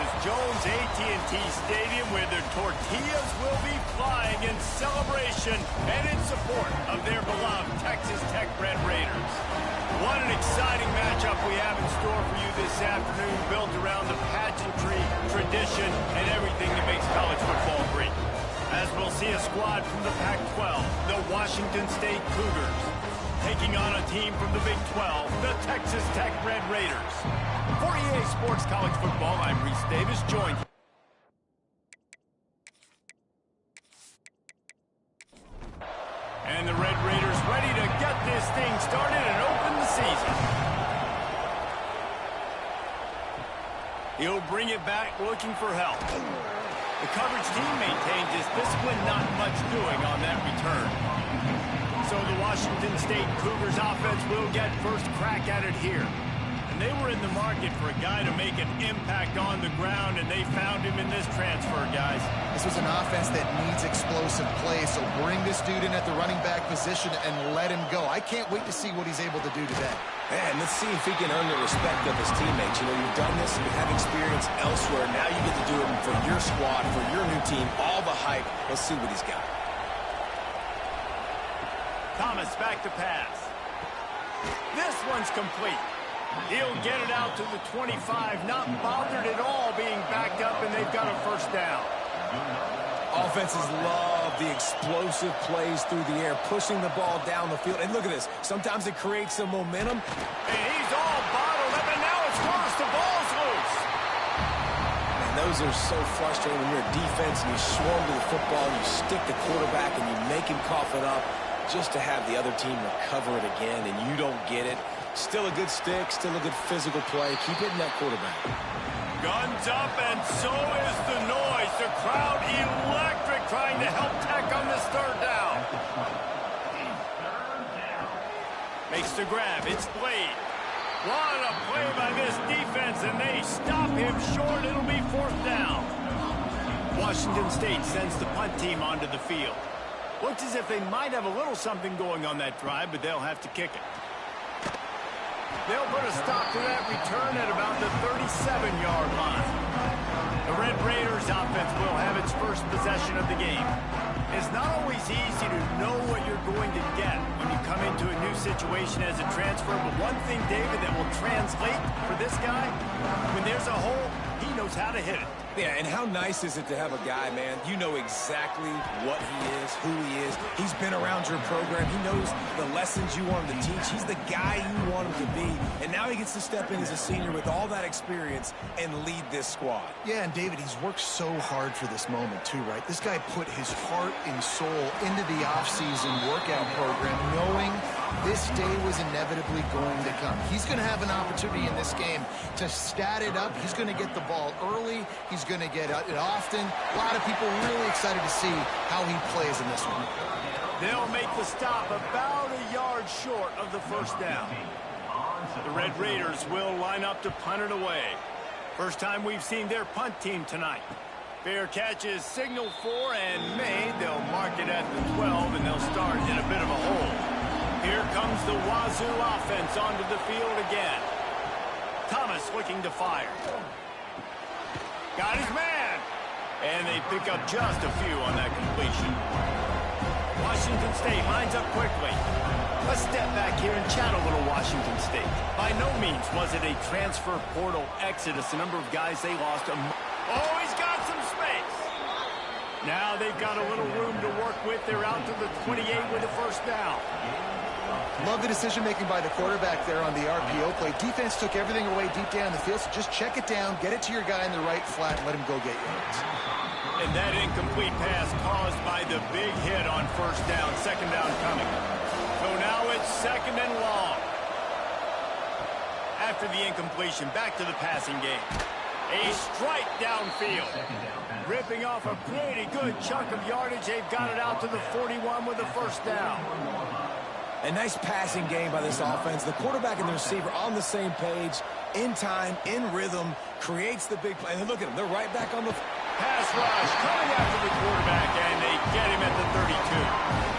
is Jones AT&T Stadium, where their tortillas will be flying in celebration and in support of their beloved Texas Tech Red Raiders. What an exciting matchup we have in store for you this afternoon, built around the pageantry, tradition, and everything that makes college football great. As we'll see a squad from the Pac-12, the Washington State Cougars, taking on a team from the Big 12, the Texas Tech Red Raiders. For EA Sports College Football, I'm Reese Davis, joined. And the Red Raiders ready to get this thing started and open the season. He'll bring it back looking for help. The coverage team maintains his discipline, not much doing on that return. So the Washington State Cougars offense will get first crack at it here. And they were in the market for a guy to make an impact on the ground, and they found him in this transfer, guys. This was an offense that needs explosive play, so bring this dude in at the running back position and let him go. I can't wait to see what he's able to do today. Man, let's see if he can earn the respect of his teammates. You know, you've done this, you have experience elsewhere. Now you get to do it for your squad, for your new team, all the hype. Let's see what he's got. Thomas back to pass. This one's complete. He'll get it out to the 25, not bothered at all being backed up, and they've got a first down. Offenses love the explosive plays through the air, pushing the ball down the field. And look at this. Sometimes it creates some momentum. And he's all bottled up, and now it's worse. The ball's loose. Man, those are so frustrating when you're a defense and you swarm to the football, you stick the quarterback, and you make him cough it up just to have the other team recover it again, and you don't get it. Still a good stick, still a good physical play. Keep hitting that quarterback. Guns up, and so is the noise. The crowd electric, trying to help Tech on this third down. Makes the grab. It's Blade. What a play by this defense, and they stop him short. It'll be fourth down. Washington State sends the punt team onto the field. Looks as if they might have a little something going on that drive, but they'll have to kick it. They'll put a stop to that return at about the 37-yard line. The Red Raiders offense will have its first possession of the game. It's not always easy to know what you're going to get when you come into a new situation as a transfer, but one thing, David, that will translate for this guy, when there's a hole, he knows how to hit it. Yeah, and how nice is it to have a guy, man, you know exactly what he is, who he is. He's been around your program. He knows the lessons you want him to teach. He's the guy you want him to be. And now he gets to step in as a senior with all that experience and lead this squad. Yeah, and David, he's worked so hard for this moment too, right? This guy put his heart and soul into the offseason workout program, knowing this day was inevitably going to come. He's going to have an opportunity in this game to stat it up. He's going to get the ball early. He's going to get it often. A lot of people really excited to see how he plays in this one. They'll make the stop about a yard short of the first down. The Red Raiders will line up to punt it away. First time we've seen their punt team tonight. Fair catch is signaled for and made. They'll mark it at the 12, and they'll start in a bit of a hole. Here comes the Wazoo offense onto the field again. Thomas looking to fire. Got his man. And they pick up just a few on that completion. Washington State lines up quickly. Let's step back here and chat a little Washington State. By no means was it a transfer portal exodus. The number of guys they lost. Oh, he's got some space. Now they've got a little room to work with. They're out to the 28 with a first down. Love the decision-making by the quarterback there on the RPO play. Defense took everything away deep down the field, so just check it down, get it to your guy in the right flat, and let him go get yards. And that incomplete pass caused by the big hit on first down. Second down coming. So now it's second and long. After the incompletion, back to the passing game. A strike downfield. Ripping off a pretty good chunk of yardage. They've got it out to the 41 with a first down. A nice passing game by this offense. The quarterback and the receiver on the same page, in time, in rhythm, creates the big play. And look at them. They're right back on the pass rush coming after the quarterback, and they get him at the 32.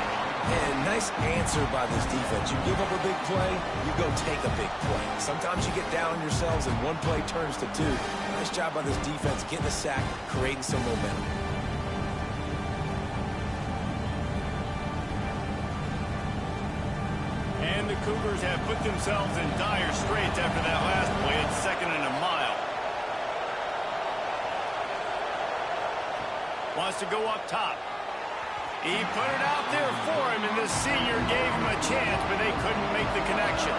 And nice answer by this defense. You give up a big play, you go take a big play. Sometimes you get down on yourselves and one play turns to two. Nice job by this defense getting a sack, creating some momentum. And the Cougars have put themselves in dire straits after that last play. It's 2nd and a mile. Wants to go up top. He put it out there for him, and the senior gave him a chance, but they couldn't make the connection.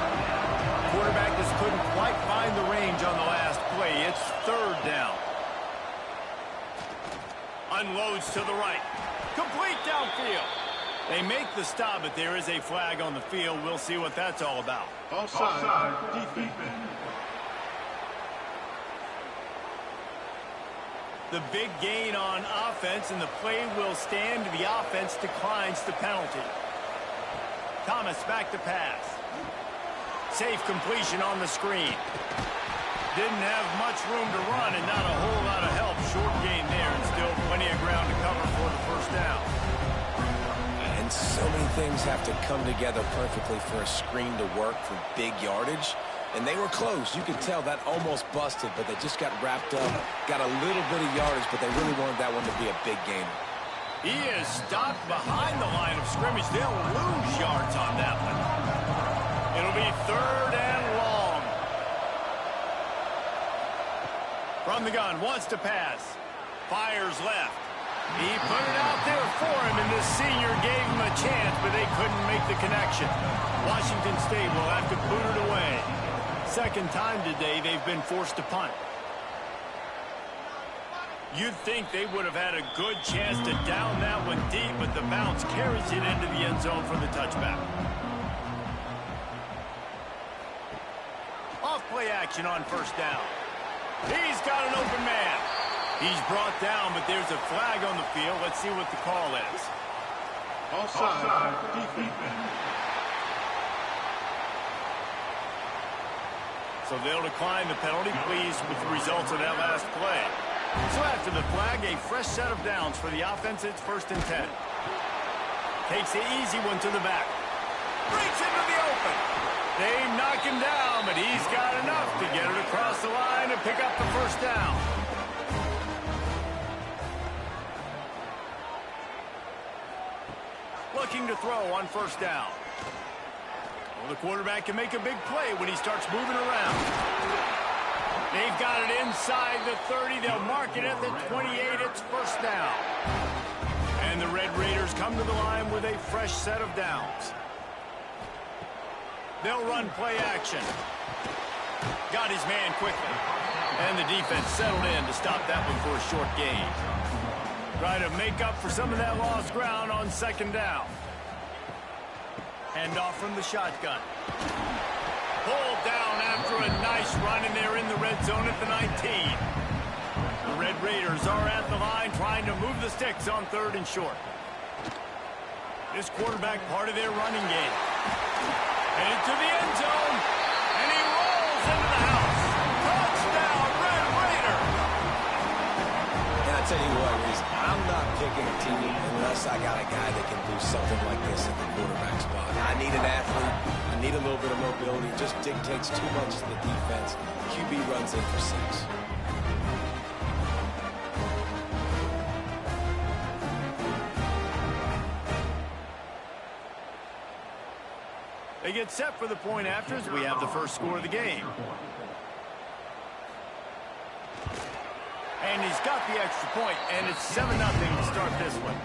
Quarterback just couldn't quite find the range on the last play. It's 3rd down. Unloads to the right. Complete downfield. They make the stop, but there is a flag on the field. We'll see what that's all about. Offside, defense. The big gain on offense, and the play will stand. The offense declines the penalty. Thomas back to pass. Safe completion on the screen. Didn't have much room to run and not a whole lot of help. Short gain there, and still plenty of ground to cover for the 1st down. And so many things have to come together perfectly for a screen to work for big yardage. And they were close. You could tell that almost busted, but they just got wrapped up. Got a little bit of yardage, but they really wanted that one to be a big gainer. He is stopped behind the line of scrimmage. They'll lose yards on that one. It'll be 3rd and long. From the gun, wants to pass. Fires left. He put it out there for him, and the senior gave him a chance, but they couldn't make the connection. Washington State will have to boot it away. 2nd time today they've been forced to punt. You'd think they would have had a good chance to down that one deep, but the bounce carries it into the end zone for the touchback. Off play action on 1st down. He's got an open man. He's brought down, but there's a flag on the field. Let's see what the call is. Offside, defense. So they'll decline the penalty, pleased with the results of that last play. So after the flag, a fresh set of downs for the offense. It's 1st and 10. Takes the easy one to the back. Breaks into the open. They knock him down, but he's got enough to get it across the line and pick up the 1st down. Looking to throw on 1st down. Well, the quarterback can make a big play when he starts moving around. They've got it inside the 30. They'll mark it at the 28. It's 1st down. And the Red Raiders come to the line with a fresh set of downs. They'll run play action. Got his man quickly. And the defense settled in to stop that one for a short gain. Try to make up for some of that lost ground on 2nd down. Hand off from the shotgun. Pulled down after a nice run, and they're in the red zone at the 19. The Red Raiders are at the line trying to move the sticks on 3rd and short. This quarterback part of their running game. And into the end zone, and he rolls into the house. Touchdown, Red Raider! And I tell you what, Reese, I'm not picking a team unless I got a guy that can do something like this at the quarterback spot. I need an athlete. I need a little bit of mobility. It just dictates too much to the defense. QB runs in for 6. They get set for the point after as we have the first score of the game. And he's got the extra point, and it's 7-0 to start this one.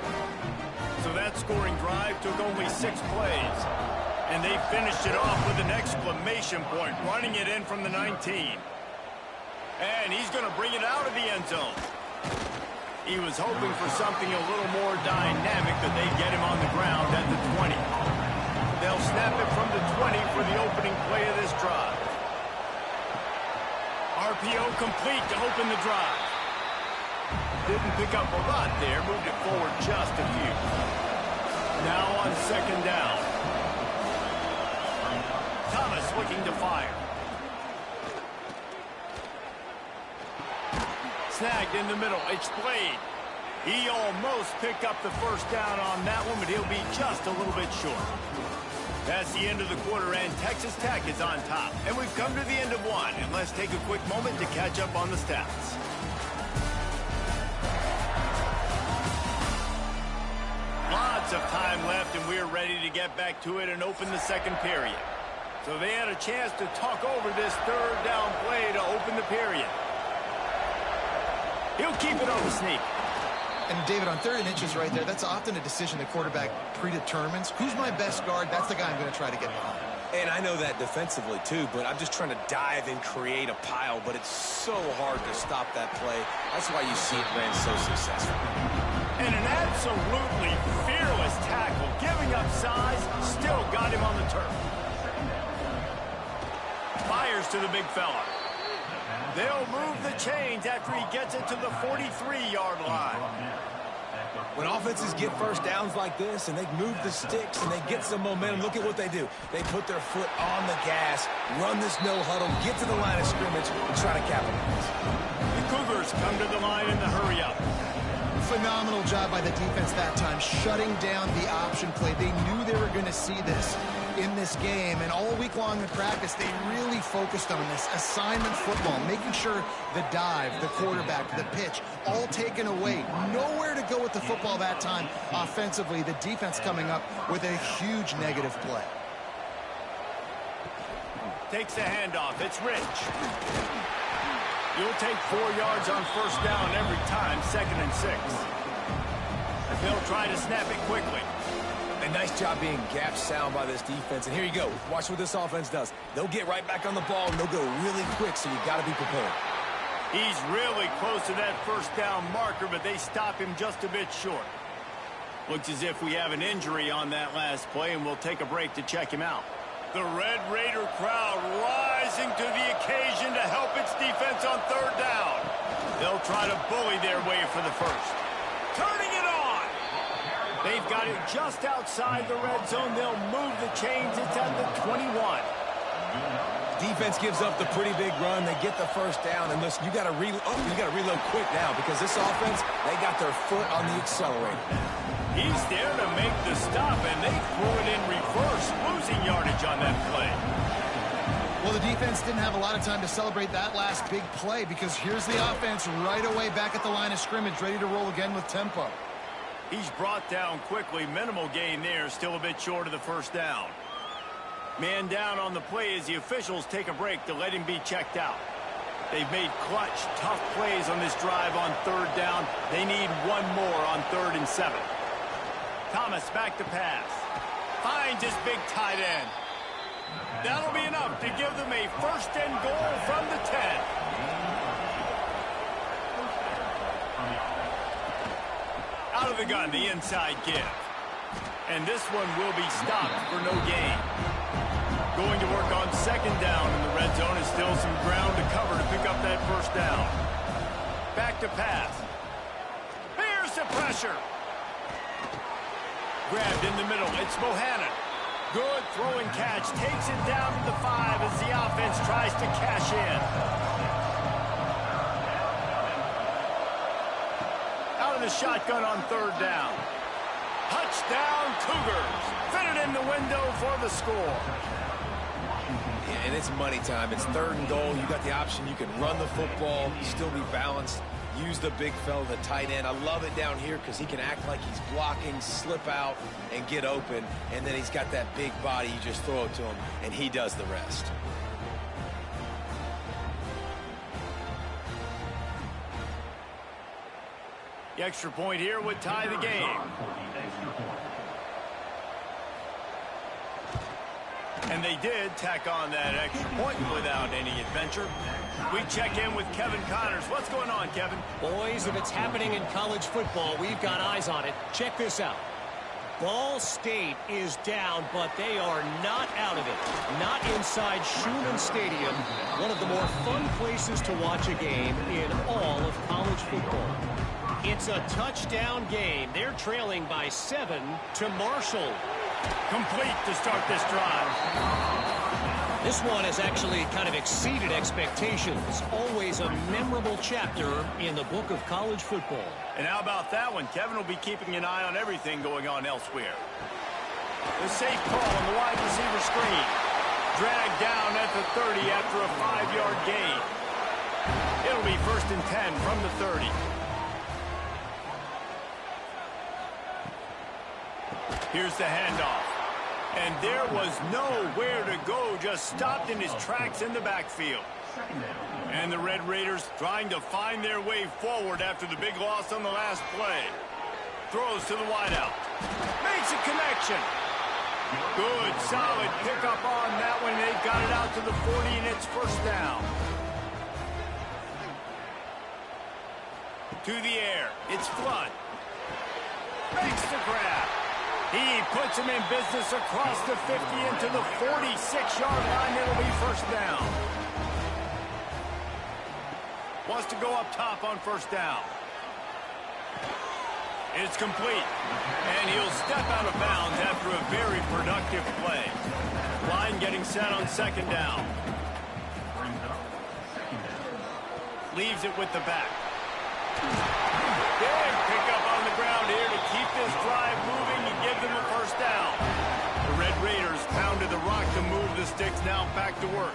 So that scoring drive took only 6 plays. And they finished it off with an exclamation point, running it in from the 19. And he's going to bring it out of the end zone. He was hoping for something a little more dynamic, but they get him on the ground at the 20. They'll snap it from the 20 for the opening play of this drive. RPO complete to open the drive. Didn't pick up a lot there, moved it forward just a few. Now on 2nd down. Thomas looking to fire. Snagged in the middle. It's Blade. He almost picked up the 1st down on that one, but he'll be just a little bit short. That's the end of the quarter, and Texas Tech is on top. And we've come to the end of one, and let's take a quick moment to catch up on the stats. Lots of time left, and we're ready to get back to it and open the second period. So they had a chance to talk over this third down play to open the period. He'll keep it on the sneak. And, David, on 3rd and inches right there, that's often a decision the quarterback predetermines. Who's my best guard? That's the guy I'm going to try to get behind. And I know that defensively, too, but I'm just trying to dive and create a pile, but it's so hard to stop that play. That's why you see it ran so successful. And an absolutely fearless tackle, giving up size, still got him on the turf. Fires to the big fella. They'll move the chains after he gets it to the 43-yard line. When offenses get first downs like this and they move the sticks and they get some momentum, look at what they do. They put their foot on the gas, run this no huddle, get to the line of scrimmage, and try to capitalize. The Cougars come to the line in the hurry-up. Phenomenal job by the defense that time, shutting down the option play. They knew they were going to see this in this game, and all week long in practice, they really focused on this assignment football, making sure the dive, the quarterback, the pitch, all taken away. Nowhere to go with the football that time offensively. The defense coming up with a huge negative play. Takes the handoff. It's Rich. You'll take 4 yards on first down every time, 2nd and 6. They'll try to snap it quickly. A nice job being gap sound by this defense. And here you go. Watch what this offense does. They'll get right back on the ball, and they'll go really quick, so you got to be prepared. He's really close to that first down marker, but they stop him just a bit short. Looks as if we have an injury on that last play, and we'll take a break to check him out. The Red Raider crowd rising to the occasion to help its defense on 3rd down. They'll try to bully their way for the first. Turning it on. They've got it just outside the red zone. They'll move the chains. It's at the 21. Defense gives up the pretty big run. They get the first down. And listen, you got to reload quick now because this offense, they got their foot on the accelerator. He's there to make the stop, and they threw it in reverse, losing yardage on that play. Well, the defense didn't have a lot of time to celebrate that last big play because here's the offense right away back at the line of scrimmage, ready to roll again with tempo. He's brought down quickly. Minimal gain there, still a bit short of the first down. Man down on the play as the officials take a break to let him be checked out. They've made clutch, tough plays on this drive on 3rd down. They need one more on 3rd and 7. Thomas back to pass. Finds his big tight end. That'll be enough to give them a 1st and goal from the 10. Out of the gun, the inside give. And this one will be stopped for no gain. Going to work on 2nd down in the red zone is still some ground to cover to pick up that first down. Back to pass. Here's the pressure. Grabbed in the middle. It's Bohannon. Good throw and catch. Takes it down to the 5 as the offense tries to cash in. Out of the shotgun on 3rd down. Touchdown Cougars. Fit it in the window for the score. Yeah, and it's money time. It's 3rd and goal. You got the option. You can run the football, still be balanced. Use the big fella, the tight end. I love it down here because he can act like he's blocking, slip out, and get open. And then he's got that big body. You just throw it to him, and he does the rest. The extra point here would tie the game. And they did tack on that extra point without any adventure. We check in with Kevin Connors. What's going on, Kevin? Boys, if it's happening in college football, we've got eyes on it. Check this out. Ball State is down, but they are not out of it. Not inside Schumann Stadium, one of the more fun places to watch a game in all of college football. It's a touchdown game. They're trailing by 7 to Marshall. Complete to start this drive. This one has actually kind of exceeded expectations. Always a memorable chapter in the book of college football. And how about that one? Kevin will be keeping an eye on everything going on elsewhere. The safe call on the wide receiver screen. Dragged down at the 30 after a 5-yard gain. It'll be 1st and 10 from the 30. Here's the handoff. And there was nowhere to go, just stopped in his tracks in the backfield. And the Red Raiders trying to find their way forward after the big loss on the last play. Throws to the wideout. Makes a connection. Good, solid pickup on that one. They got it out to the 40, and it's 1st down. To the air. It's Flood. Makes the grab. He puts him in business across the 50 into the 46-yard line. It'll be 1st down. Wants to go up top on 1st down. It's complete. And he'll step out of bounds after a very productive play. Line getting set on 2nd down. Leaves it with the back. Big pickup on the ground here to keep this drive moving and give them a 1st down. The Red Raiders pounded the rock to move the sticks, now back to work.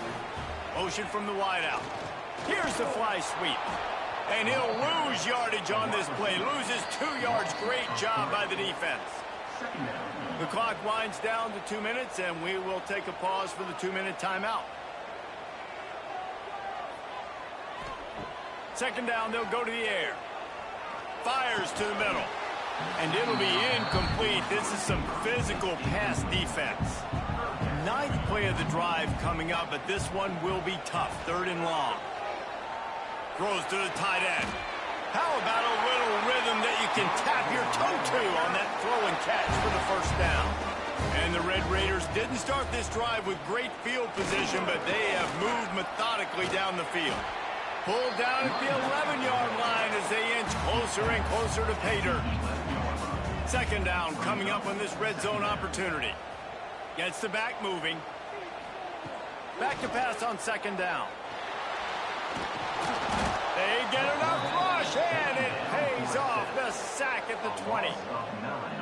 Motion from the wideout. Here's the fly sweep. And he'll lose yardage on this play. Loses 2 yards. Great job by the defense. The clock winds down to 2 minutes, and we will take a pause for the 2-minute timeout. 2nd down, they'll go to the air. Fires to the middle. And it'll be incomplete. This is some physical pass defense. 9th play of the drive coming up, but this one will be tough. 3rd and long. Throws to the tight end. How about a little rhythm that you can tap your toe to on that throw and catch for the 1st down? And the Red Raiders didn't start this drive with great field position, but they have moved methodically down the field. Pulled down at the 11-yard line as they inch closer and closer to pay dirt. 2nd down coming up on this red zone opportunity. Gets the back moving. Back to pass on 2nd down. They get enough rush, and it pays off. The sack at the 20.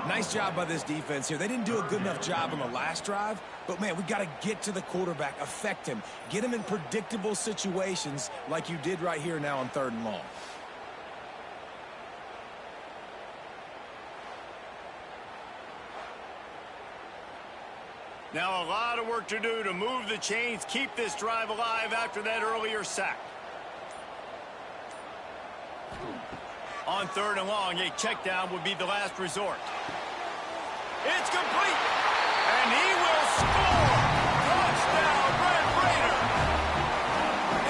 Nice job by this defense here. They didn't do a good enough job on the last drive, but, man, we got to get to the quarterback, affect him, get him in predictable situations like you did right here now on 3rd and long. Now a lot of work to do to move the chains, keep this drive alive after that earlier sack. On 3rd and long, a check down would be the last resort. It's complete, and he will score. Touchdown, Red Raider.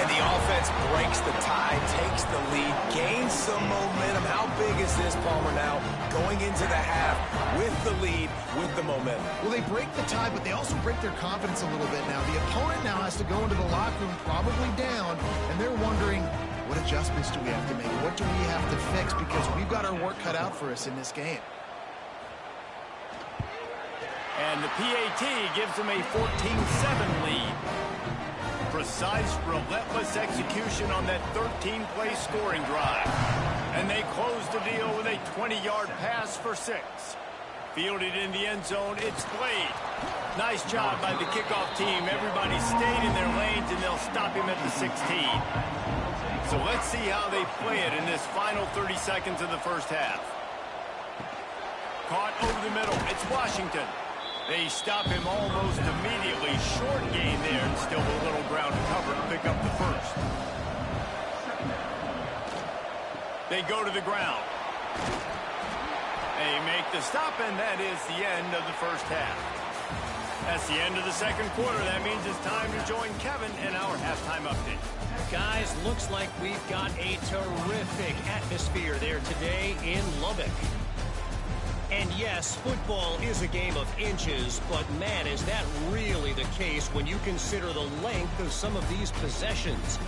And the offense breaks the tie, takes the lead, gains some momentum. How big is this, Palmer, now going into the half with the lead, with the momentum? Well, they break the tie, but they also break their confidence a little bit now. The opponent now has to go into the locker room probably down, and they're wondering, what adjustments do we have to make? What do we have to fix? Because we've got our work cut out for us in this game. And the PAT gives them a 14-7 lead. Precise, relentless execution on that 13-play scoring drive. And they close the deal with a 20-yard pass for 6. Fielded in the end zone, it's Blade. Nice job by the kickoff team. Everybody stayed in their lanes, and they'll stop him at the 16. So let's see how they play it in this final 30 seconds of the 1st half. Caught over the middle. It's Washington. They stop him almost immediately. Short gain there, and still a little ground to cover to pick up the 1st. They go to the ground. They make the stop, and that is the end of the 1st half. That's the end of the 2nd quarter. That means it's time to join Kevin in our halftime update. Guys, looks like we've got a terrific atmosphere there today in Lubbock. And yes, football is a game of inches, but man, is that really the case when you consider the length of some of these possessions.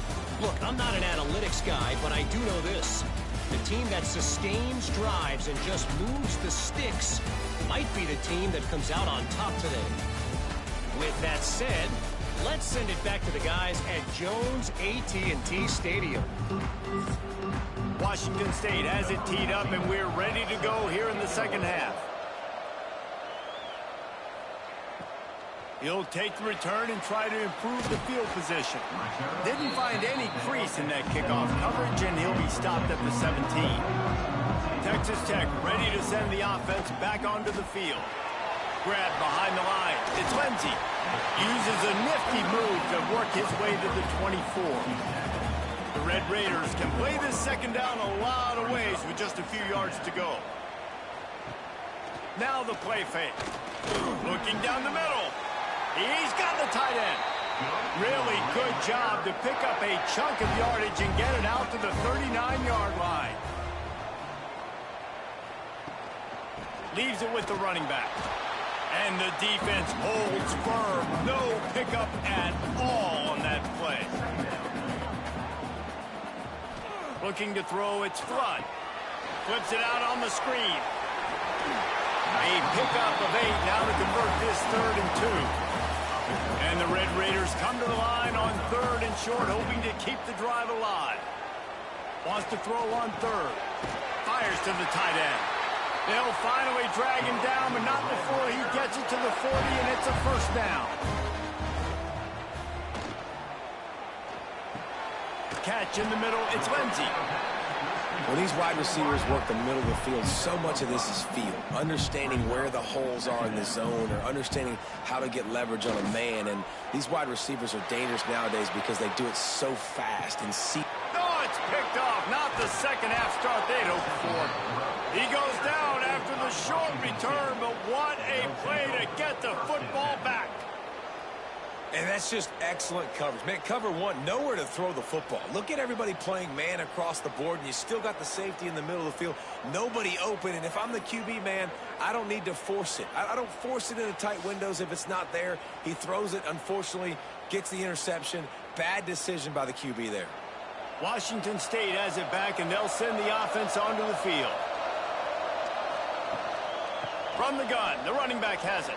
Look, I'm not an analytics guy, but I do know this. The team that sustains drives and just moves the sticks might be the team that comes out on top today. With that said, let's send it back to the guys at Jones AT&T Stadium. Washington State has it teed up, and we're ready to go here in the 2nd half. He'll take the return and try to improve the field position. Didn't find any crease in that kickoff coverage, and he'll be stopped at the 17. Texas Tech ready to send the offense back onto the field. Grab behind the line. It's Lindsey. Uses a nifty move to work his way to the 24. The Red Raiders can play this second down a lot of ways with just a few yards to go. Now the play fake. Looking down the middle. He's got the tight end. Really good job to pick up a chunk of yardage and get it out to the 39-yard line. Leaves it with the running back. And the defense holds firm. No pickup at all on that play. Looking to throw, it's Flood. Flips it out on the screen. A pickup of 8 now to convert this 3rd and 2. And the Red Raiders come to the line on 3rd and short, hoping to keep the drive alive. Wants to throw on 3rd. Fires to the tight end. They'll finally drag him down, but not before he gets it to the 40, and it's a first down. Catch in the middle, it's Lindsey. When these wide receivers work the middle of the field, so much of this is feel. Understanding where the holes are in the zone or understanding how to get leverage on a man. And these wide receivers are dangerous nowadays because they do it so fast and see. Oh, it's picked off. Not the second half start they'd hoped for. He goes down after the short return, but what a play to get the football back. And that's just excellent coverage. Man, cover one, nowhere to throw the football. Look at everybody playing man across the board, and you still got the safety in the middle of the field. Nobody open, and if I'm the QB, man, I don't need to force it. I don't force it into tight windows if it's not there. He throws it, unfortunately, gets the interception. Bad decision by the QB there. Washington State has it back, and they'll send the offense onto the field. From the gun, the running back has it.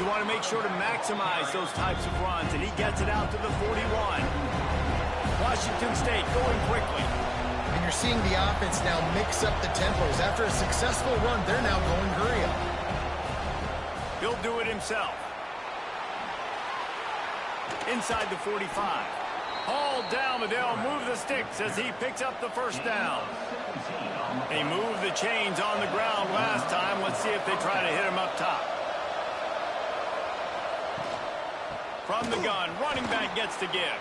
You want to make sure to maximize those types of runs, and he gets it out to the 41. Washington State going quickly. And you're seeing the offense now mix up the tempos. After a successful run, they're now going hurry up. He'll do it himself. Inside the 45. Hauled down, but they'll move the sticks as he picks up the first down. They moved the chains on the ground last time. Let's see if they try to hit him up top. From the gun, running back gets to give.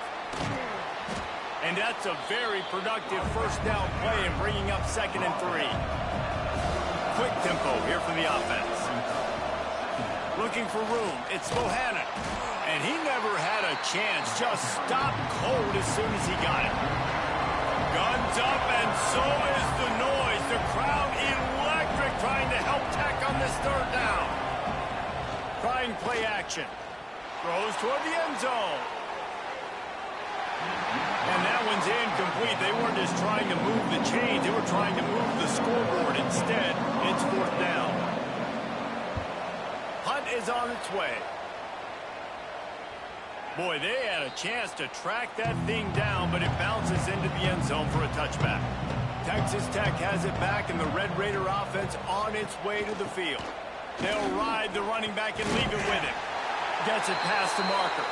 And that's a very productive first down play and bringing up 2nd and 3. Quick tempo here for the offense. Looking for room, it's Bohannon. And he never had a chance, just stopped cold as soon as he got it. Guns up, and so is the noise. The crowd electric trying to help Tech on this 3rd down. Trying play action. Throws toward the end zone. And that one's incomplete. They weren't just trying to move the chains. They were trying to move the scoreboard. Instead, it's 4th down. Hunt is on its way. Boy, they had a chance to track that thing down, but it bounces into the end zone for a touchback. Texas Tech has it back, and the Red Raider offense on its way to the field. They'll ride the running back and leave it with him. Gets it past the marker.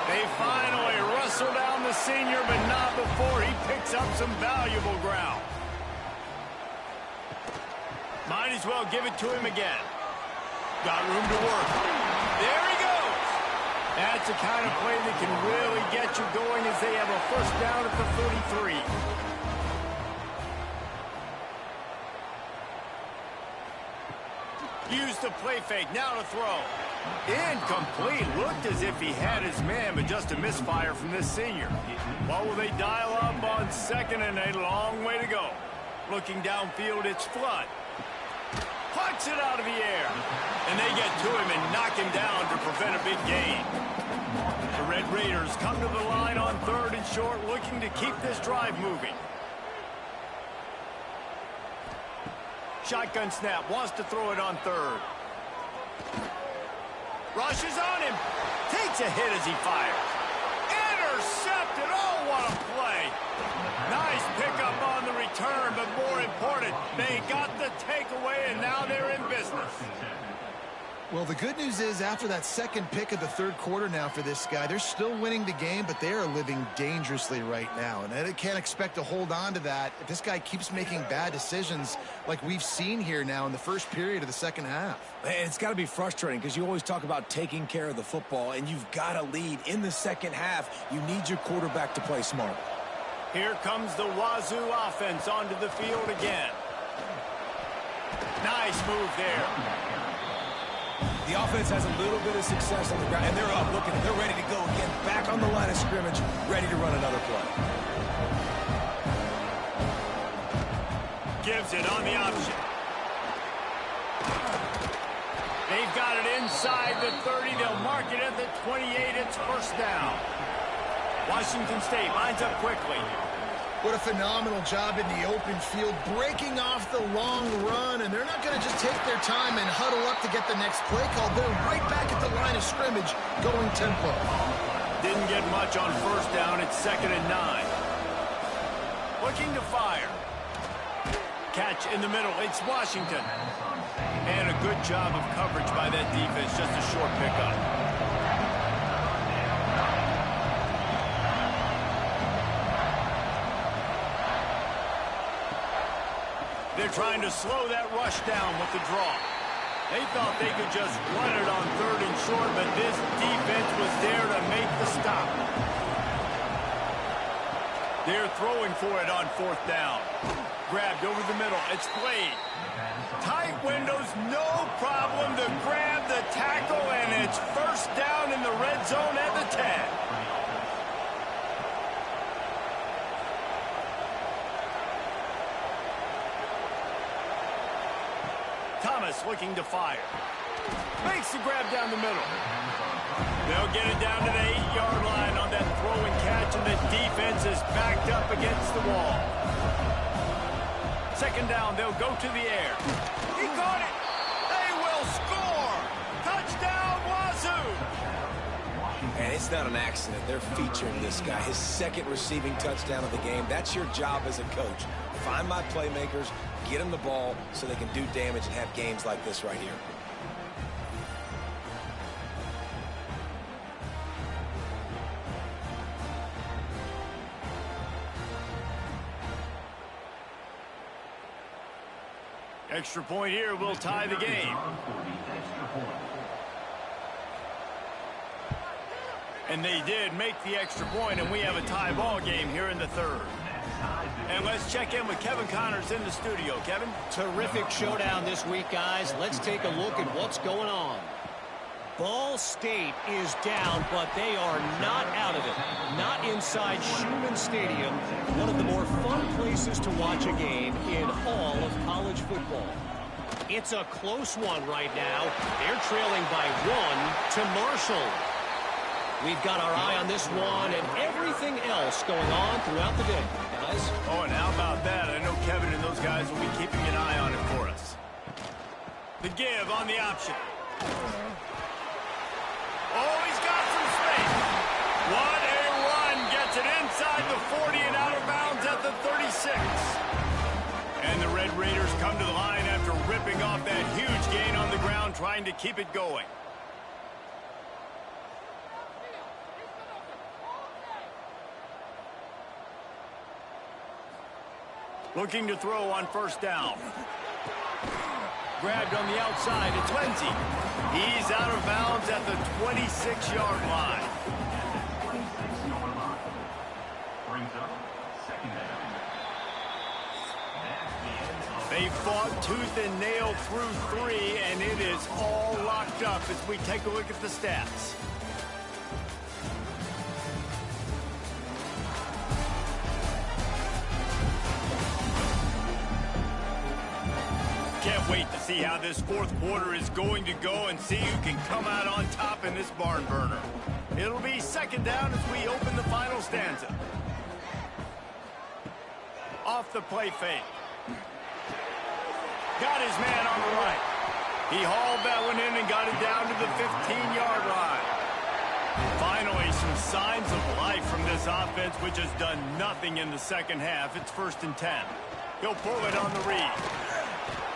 They finally wrestle down the senior, but not before he picks up some valuable ground. Might as well give it to him again. Got room to work. There he goes. That's the kind of play that can really get you going as they have a first down at the 33. Use the play fake, now to throw. Incomplete, looked as if he had his man, but just a misfire from this senior. What will they dial up on 2nd and a long way to go? Looking downfield, it's Flood. Pucks it out of the air. And they get to him and knock him down to prevent a big gain. The Red Raiders come to the line on 3rd and short, looking to keep this drive moving. Shotgun snap, wants to throw it on 3rd. Rushes on him. Takes a hit as he fires. Intercepted. Oh, what a play. Nice pickup on the return, but more important, they got the takeaway, and now they're in business. Well, the good news is after that second pick of the third quarter now for this guy, they're still winning the game, but they are living dangerously right now. And they can't expect to hold on to that if this guy keeps making bad decisions like we've seen here now in the first period of the second half. And it's got to be frustrating because you always talk about taking care of the football, and you've got to lead in the second half. You need your quarterback to play smart. Here comes the Wazoo offense onto the field again. Nice move there. The offense has a little bit of success on the ground, and they're up looking. They're ready to go again, back on the line of scrimmage, ready to run another play. Gives it on the option. They've got it inside the 30. They'll mark it at the 28. It's first down. Washington State lines up quickly. What a phenomenal job in the open field, breaking off the long run, and they're not going to just take their time and huddle up to get the next play call. They're right back at the line of scrimmage, going tempo. Didn't get much on first down. It's 2nd and 9. Looking to fire. Catch in the middle. It's Washington. And a good job of coverage by that defense. Just a short pickup. They're trying to slow that rush down with the draw. They thought they could just run it on 3rd and short, but this defense was there to make the stop. They're throwing for it on 4th down. Grabbed over the middle. It's played. Tight windows, no problem to grab the tackle, and it's first down in the red zone at the 10. Thomas looking to fire. Makes the grab down the middle. They'll get it down to the 8-yard line on that throw and catch, and the defense is backed up against the wall. 2nd down, they'll go to the air. He caught it. They will score. Touchdown, Wazoo. And it's not an accident. They're featuring this guy. His 2nd receiving touchdown of the game. That's your job as a coach. Find my playmakers, get them the ball so they can do damage and have games like this right here. Extra point here will tie the game. And they did make the extra point, and we have a tie ball game here in the 3rd. And let's check in with Kevin Connors in the studio. Kevin? Terrific showdown this week, guys. Let's take a look at what's going on. Ball State is down, but they are not out of it. Not inside Schumann Stadium, one of the more fun places to watch a game in all of college football. It's a close one right now. They're trailing by 1 to Marshall. We've got our eye on this one and everything else going on throughout the day, guys. Oh, and how about that? I know Kevin and those guys will be keeping an eye on it for us. The give on the option. Oh, he's got some space. What a run. Gets it inside the 40 and out of bounds at the 36. And the Red Raiders come to the line after ripping off that huge gain on the ground, trying to keep it going. Looking to throw on first down. Grabbed on the outside. It's Lindsey. He's out of bounds at the 26-yard line. They fought tooth and nail through 3, and it is all locked up as we take a look at the stats. Can't wait to see how this 4th quarter is going to go and see who can come out on top in this barn burner. It'll be 2nd down as we open the final stanza. Off the play fake. Got his man on the right. He hauled that one in and got it down to the 15-yard line. Finally, some signs of life from this offense, which has done nothing in the second half. It's 1st and 10. He'll pull it on the read.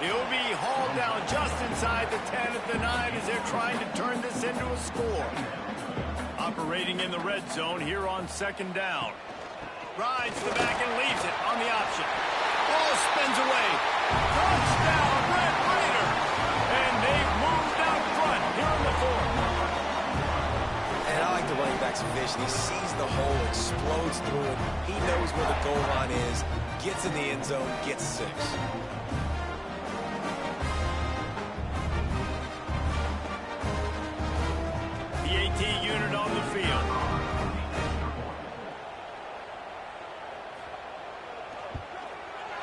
He'll be hauled down just inside the 10 at the 9 as they're trying to turn this into a score. Operating in the red zone here on second down. Rides the back and leaves it on the option. Ball spins away. Touchdown, Red Raider! And they've moved out front here in the fourth. And I like the running back's vision. He sees the hole, explodes through it. He knows where the goal line is, gets in the end zone, gets 6. The AT unit on the field.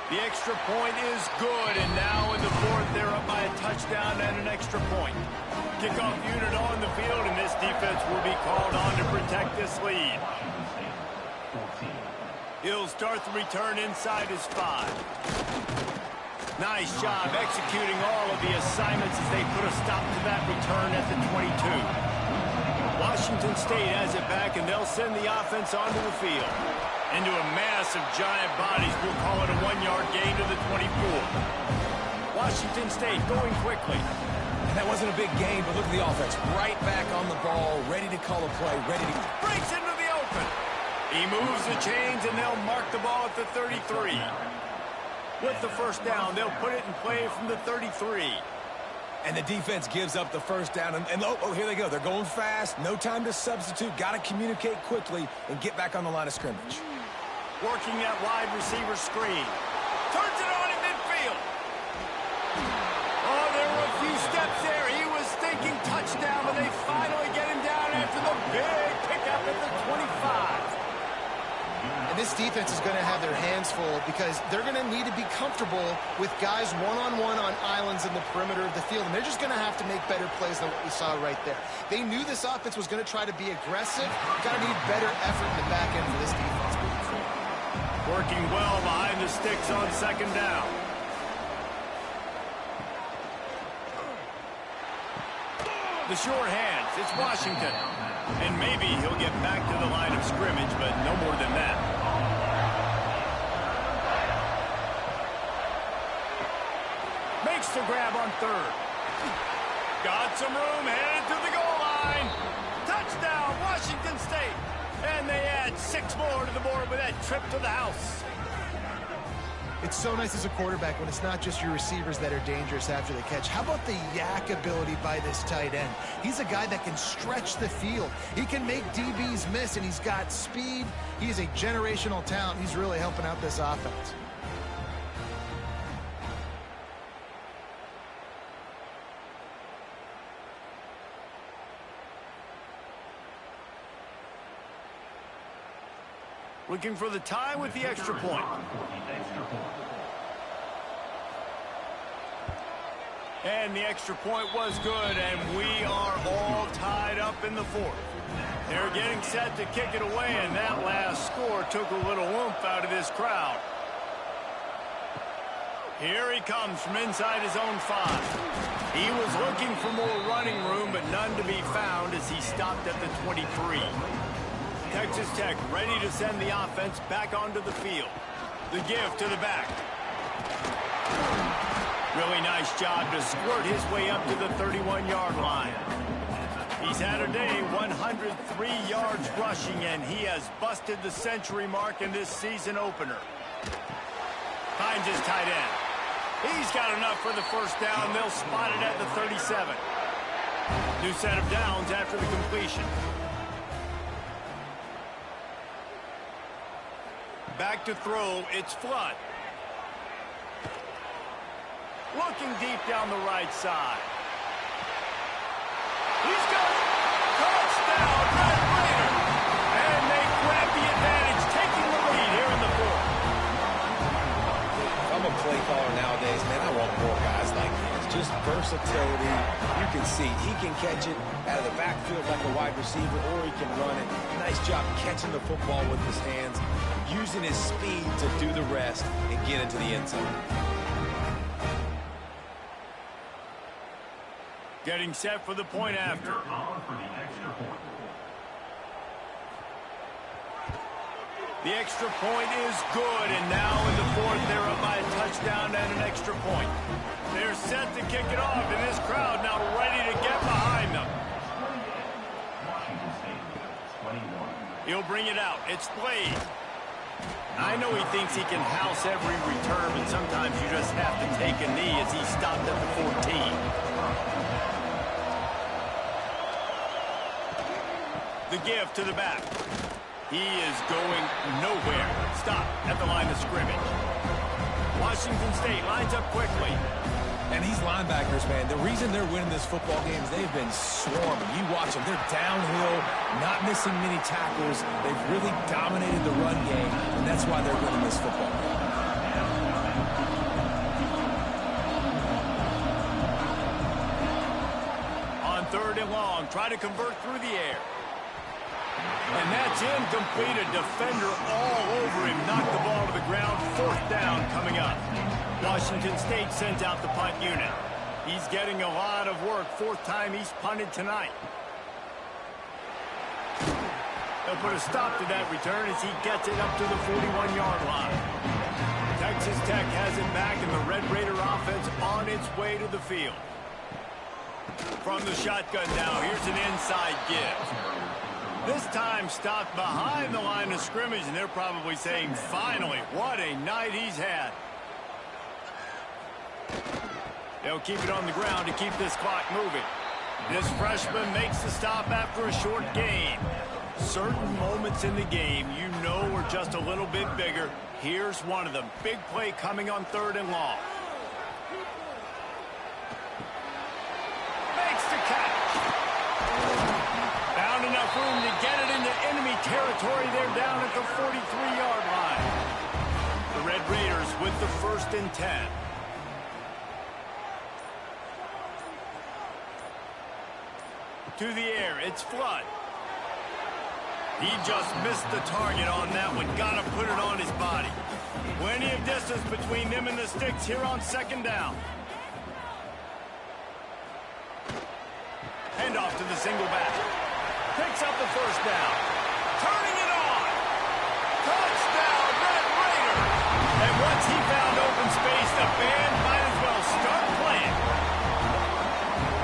The extra point is good, and now in the fourth, they're up by a touchdown and an extra point. Kickoff unit on the field, and this defense will be called on to protect this lead. He'll start the return inside his 5. Nice job executing all of the assignments as they put a stop to that return at the 22. Washington State has it back, and they'll send the offense onto the field. Into a mass of giant bodies, we'll call it a 1-yard gain to the 24. Washington State going quickly. And that wasn't a big gain, but look at the offense. Right back on the ball, ready to call a play, ready to... Breaks into the open. He moves the chains, and they'll mark the ball at the 33. With the first down, they'll put it in play from the 33. And the defense gives up the first down. And oh, here they go. They're going fast. No time to substitute. Got to communicate quickly and get back on the line of scrimmage. Working that wide receiver screen. Turns it on in midfield. Oh, there were a few steps there. He was thinking touchdown, but they finally get him down after the big pickup at the 25. And this defense is going to have their hands full because they're going to need to be comfortable with guys one-on-one on islands in the perimeter of the field. And they're just going to have to make better plays than what we saw right there. They knew this offense was going to try to be aggressive. Got to need better effort in the back end for this defense moving forward. Working well behind the sticks on second down. The short hands, it's Washington. And maybe he'll get back to the line of scrimmage, but no more than that. Makes the grab on third. Got some room, headed to the goal line. Touchdown, Washington State. And they add 6 more to the board with that trip to the house. It's so nice as a quarterback when it's not just your receivers that are dangerous after the catch. How about the yak ability by this tight end? He's a guy that can stretch the field. He can make DBs miss, and he's got speed. He's a generational talent. He's really helping out this offense. Looking for the tie with the extra point. And the extra point was good, and we are all tied up in the fourth. They're getting set to kick it away, and that last score took a little oomph out of this crowd. Here he comes from inside his own 5. He was looking for more running room, but none to be found as he stopped at the 23. Texas Tech ready to send the offense back onto the field. The give to the back. Really nice job to squirt his way up to the 31-yard line. He's had a day, 103 yards rushing, and he has busted the century mark in this season opener. Finds his tight end. He's got enough for the first down. They'll spot it at the 37. New set of downs after the completion. Back to throw, it's Flood. Looking deep down the right side. He's got it. Touchdown, Red Raider. And they grab the advantage, taking the lead here in the fourth. If I'm a play caller nowadays, man, I want more guys like this. Just versatility. You can see he can catch it out of the backfield like a wide receiver, or he can run it. Nice job catching the football with his hands, using his speed to do the rest and get into the end zone. Getting set for the point after. The extra point is good, and now in the fourth, they're up by a touchdown and an extra point. They're set to kick it off, and this crowd now ready to get behind them. He'll bring it out. It's Blade. I know he thinks he can house every return, but sometimes you just have to take a knee as he stopped at the 14. The give to the back. He is going nowhere. Stop at the line of scrimmage. Washington State lines up quickly. And these linebackers, man, the reason they're winning this football game is they've been swarming. You watch them. They're downhill, not missing many tackles. They've really dominated the run game, and that's why they're winning this football game. On 3rd and long, try to convert through the air. And that's incomplete. A defender all over him. Knocked the ball to the ground. 4th down coming up. Washington State sends out the punt unit. He's getting a lot of work. 4th time he's punted tonight. They'll put a stop to that return as he gets it up to the 41-yard line. Texas Tech has it back, and the Red Raider offense on its way to the field. From the shotgun now, here's an inside give. This time stopped behind the line of scrimmage, and they're probably saying, finally, what a night he's had. They'll keep it on the ground to keep this clock moving. This freshman makes the stop after a short gain. Certain moments in the game you know are just a little bit bigger. Here's one of them. Big play coming on 3rd and long. Makes the catch. Found enough room to get it into enemy territory. They're down at the 43-yard line. The Red Raiders with the 1st and 10. To the air, it's Flood. He just missed the target on that one. Got to put it on his body. Plenty of distance between them and the sticks here on 2nd down. Hand off to the single back. Picks up the 1st down. Turning it on. Touchdown, Red Raider. And once he found open space, the band might as well start playing.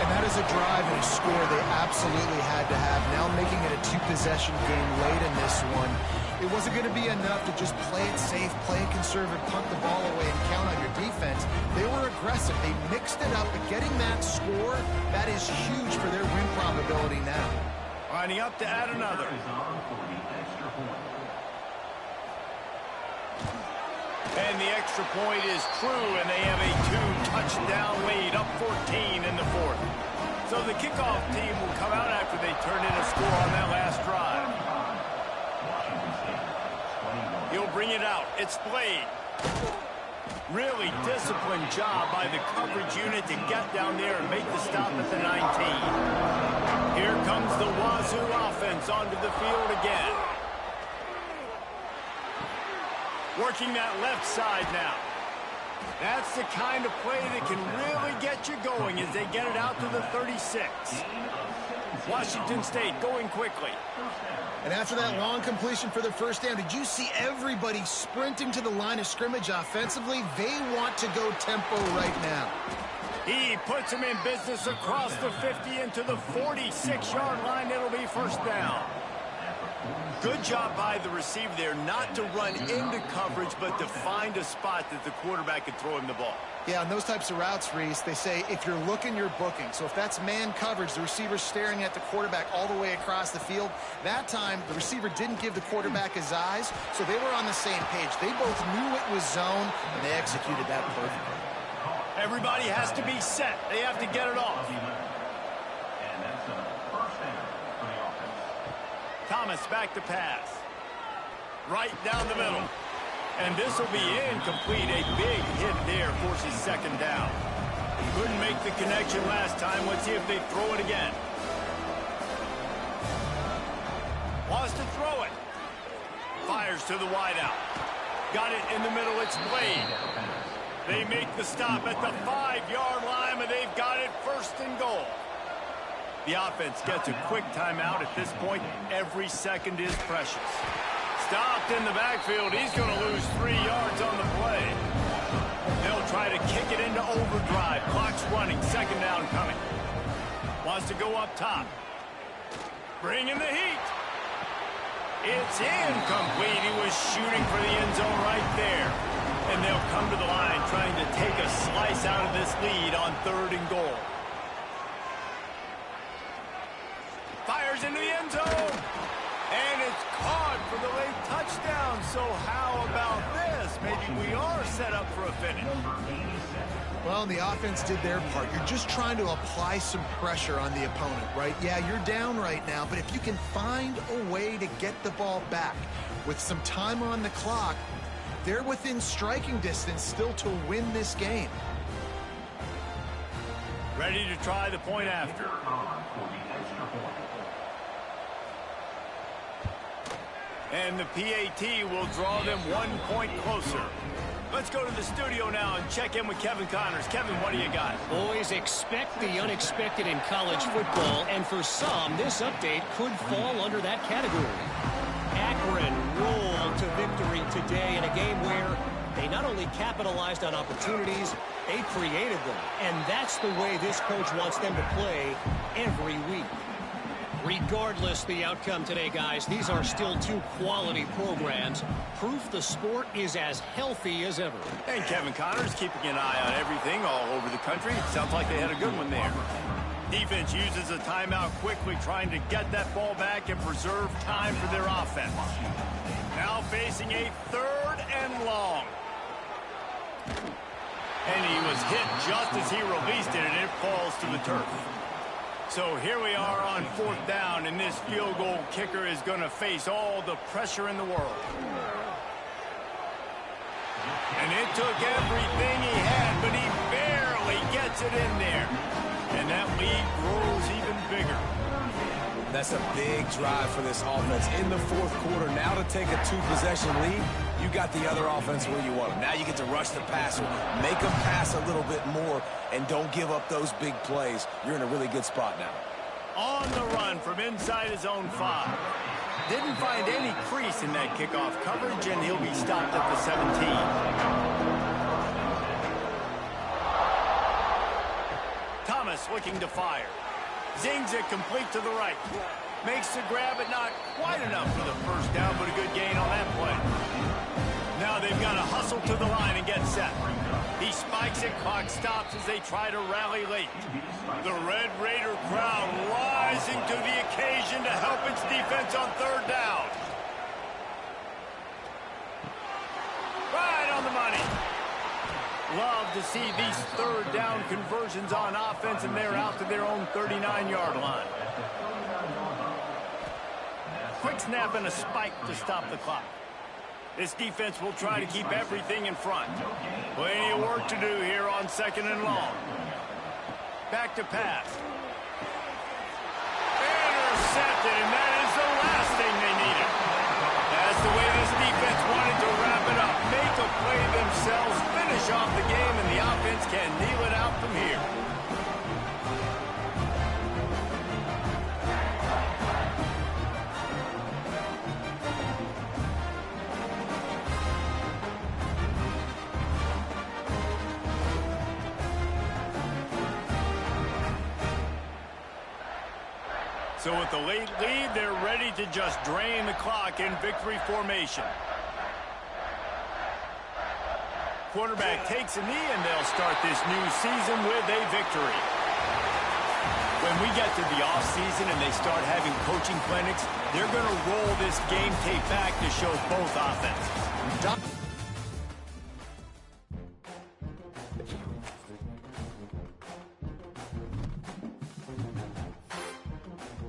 That is a drive and a score they absolutely had to have. Now making it a 2-possession game late in this one. It wasn't going to be enough to just play it safe, play it conservative, punt the ball away, and count on your defense. They were aggressive. They mixed it up, but getting that score, that is huge for their win probability now. Lining up to add another. And the extra point is true, and they have a 2-touchdown lead, up 14 in the 4th. So the kickoff team will come out after they turn in a score on that last drive. He'll bring it out. It's Blade. Really disciplined job by the coverage unit to get down there and make the stop at the 19. Here comes the Wazoo offense onto the field again. Working that left side now. That's the kind of play that can really get you going as they get it out to the 36. Washington State going quickly. And after that long completion for the 1st down, did you see everybody sprinting to the line of scrimmage offensively? They want to go tempo right now. He puts them in business across the 50 into the 46-yard line. It'll be 1st down. Good job by the receiver there not to run into coverage, but to find a spot that the quarterback could throw him the ball. Yeah, on those types of routes, Reese, they say if you're looking, you're booking. So if that's man coverage, the receiver's staring at the quarterback all the way across the field. That time, the receiver didn't give the quarterback his eyes, so they were on the same page. They both knew it was zone, and they executed that perfectly. Everybody has to be set. They have to get it off. Thomas back to pass. Right down the middle. And this will be incomplete. A big hit there forces 2nd down. Couldn't make the connection last time. Let's see if they throw it again. Wants to throw it. Fires to the wideout. Got it in the middle. It's Blade. They make the stop at the 5-yard line, but they've got it 1st and goal. The offense gets a quick timeout. At this point, every second is precious. Stopped in the backfield. He's going to lose 3 yards on the play. They'll try to kick it into overdrive. Clock's running. Second down coming. Wants to go up top. Bring in the heat. It's incomplete. He was shooting for the end zone right there. And they'll come to the line trying to take a slice out of this lead on 3rd and goal. Fires into the end zone. And it's caught for the late touchdown. So how about this? Maybe we are set up for a finish. Well, the offense did their part. You're just trying to apply some pressure on the opponent, right? Yeah, you're down right now, but if you can find a way to get the ball back with some time on the clock, they're within striking distance still to win this game. Ready to try the point after. And the PAT will draw them 1 point closer. Let's go to the studio now and check in with Kevin Connors. Kevin, what do you got? Boys, expect the unexpected in college football, and for some, this update could fall under that category. Akron rolled to victory today in a game where they not only capitalized on opportunities, they created them. And that's the way this coach wants them to play every week. Regardless the outcome today, guys, these are still 2 quality programs. Proof the sport is as healthy as ever. And Kevin Connors keeping an eye on everything all over the country. Sounds like they had a good one there. Defense uses a timeout quickly, trying to get that ball back and preserve time for their offense. Now facing a 3rd and long. And he was hit just as he released it, and it falls to the turf. So here we are on 4th down, and this field goal kicker is going to face all the pressure in the world. And it took everything he had, but he barely gets it in there. And that lead grows even bigger. That's a big drive for this offense in the 4th quarter. Now to take a 2-possession lead, you got the other offense where you want them. Now you get to rush the passer, make them pass a little bit more, and don't give up those big plays. You're in a really good spot now. On the run from inside his own 5. Didn't find any crease in that kickoff coverage, and he'll be stopped at the 17. Thomas looking to fire. Zings it complete to the right. Makes the grab, but not quite enough for the first down, but a good gain on that play. Now they've got to hustle to the line and get set. He spikes it, clock stops as they try to rally late. The Red Raider crowd rising to the occasion to help its defense on 3rd down. Right on the money. Love to see these 3rd down conversions on offense, and they're out to their own 39-yard line. Quick snap and a spike to stop the clock. This defense will try to keep everything in front. Plenty of work to do here on 2nd and long. Back to pass. Intercepted, and that is the last thing they needed. That's the way this defense wanted to wrap it up. Make a play themselves, finish off the game, and the offense can kneel it out from here. So with the late lead, they're ready to just drain the clock in victory formation. Quarterback takes a knee, and they'll start this new season with a victory. When we get to the offseason and they start having coaching clinics, they're going to roll this game tape back to show both offenses.